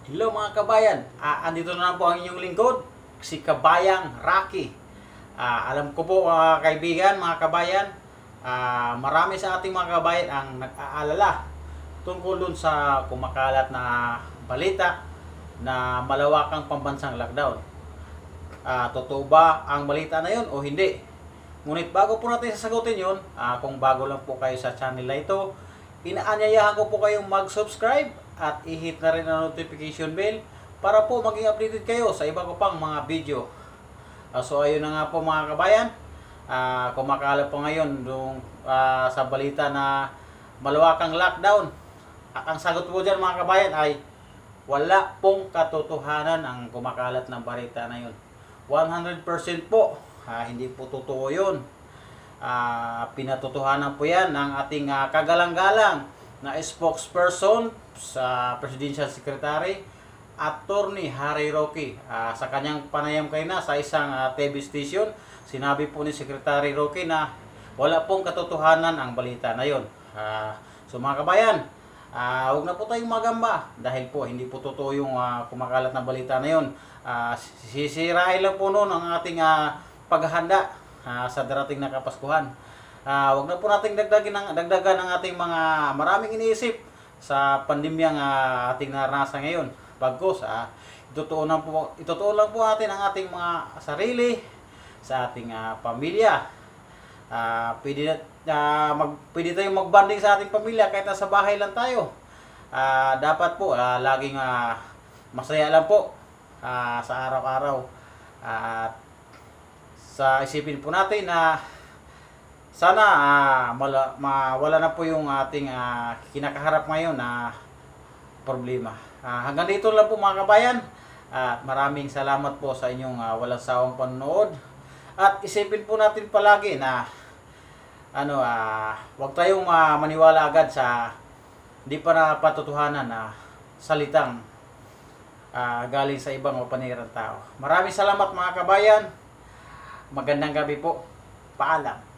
Hello mga kabayan, andito na po ang inyong lingkod, si Kabayang Rocky. Alam ko po mga kaibigan, mga kabayan, marami sa ating mga kabayan ang nag-aalala tungkol dun sa kumakalat na balita na malawakang pambansang lockdown. Totoo ba ang balita na yun o hindi? Ngunit bago po natin sasagutin yun, kung bago lang po kayo sa channel na ito, inaanyayahan ko po kayong mag-subscribe at i-hit na rin ang notification bell para po maging updated kayo sa iba ko pang mga video. So ayun na nga po mga kabayan, kumakalat po ngayon sa balita na malawakang lockdown. At ang sagot po dyan mga kabayan ay wala pong katotohanan ang kumakalat ng balita na yun. 100% po, hindi po totoo yun. Pinatotohanan po yan ng ating kagalang-galang na spokesperson sa Presidential Secretary, Attorney Harry Roque. Sa kanyang panayam kayo na sa isang TV station, sinabi po ni Secretary Roque na wala pong katotohanan ang balita na yon. So mga kabayan, huwag na po tayong magamba dahil po hindi po totoo yung kumakalat na balita na yon. Sisirain lang po noon ang ating paghahanda sa darating na Kapaskuhan. Huwag na po nating dagdagan ang ating mga maraming iniisip sa pandemyang ating naranasan ngayon. Bagkus, itutuon lang po natin ang ating mga sarili sa ating pamilya. Pwede tayong magbanding sa ating pamilya kahit nasa bahay lang tayo. Dapat po laging masaya lang po sa araw-araw. Sa isipin po natin na sana mawala na po yung ating kinakaharap ngayon na problema. Hanggang dito lang po mga kabayan. Maraming salamat po sa inyong walang sawang panonood. At isipin po natin palagi na wag tayong maniwala agad sa hindi pa napatutuhanan na salitang galing sa ibang mapanirang tao. Maraming salamat mga kabayan. Magandang gabi po. Paalam.